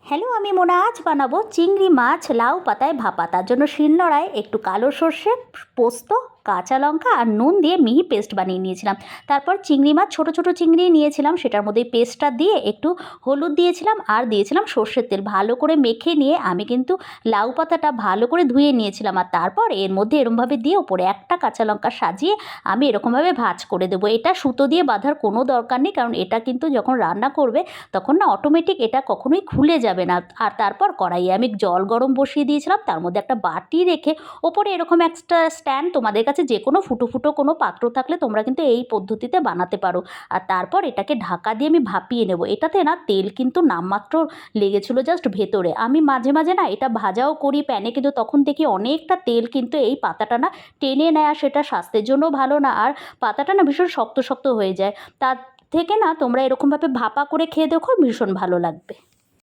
Hello, আমি মোনা। আজ বানাবো চিংড়ি মাছ লাউ পাতায় ভাপা। তার জন্য শিলনোড়ায় একটু কালো সর্ষে, পোস্ত, কাঁচা লঙ্কা আর নুন দিয়ে মিহি পেস্ট বানিয়ে নিয়েছিলাম। তারপর চিংড়ি মাছ ছোট ছোট চিংড়ি নিয়েছিলাম, সেটার মধ্যে পেস্টটা দিয়ে একটু হলুদ দিয়েছিলাম আর দিয়েছিলাম সর্ষের তেল। ভালো করে মেখে নিয়ে আমি কিন্তু লাউ পাতাটা ভালো করে ধুয়ে নিয়েছিলাম, আর তারপর এর মধ্যে এরমভাবে দিয়ে ওপরে একটা কাঁচা লঙ্কা সাজিয়ে আমি এরকমভাবে ভাঁজ করে দেবো। এটা সুতো দিয়ে বাঁধার কোনো দরকার নেই, কারণ এটা কিন্তু যখন রান্না করবে তখন না অটোমেটিক এটা কখনোই খুলে যাবে না। আর তারপর কড়াইয়ে আমি জল গরম বসিয়ে দিয়েছিলাম, তার মধ্যে একটা বাটি রেখে ওপরে এরকম একটা স্ট্যান্ড, তোমাদের কাছে যে কোনো ফুটো ফুটো কোনো পাত্র থাকলে তোমরা কিন্তু এই পদ্ধতিতে বানাতে পারো। আর তারপর এটাকে ঢাকা দিয়ে আমি ভাপিয়ে নেব। এটাতে না তেল কিন্তু নামমাত্র লেগেছিলো জাস্ট ভেতরে। আমি মাঝে মাঝে না এটা ভাজাও করি প্যানে, কিন্তু তখন দেখি অনেকটা তেল কিন্তু এই পাতাটা না টেনে নেয়, আর সেটা স্বাস্থ্যের জন্য ভালো না, আর পাতাটা না ভীষণ শক্ত শক্ত হয়ে যায়। তার থেকে না তোমরা এরকমভাবে ভাপা করে খেয়ে দেখো, ভীষণ ভালো লাগবে।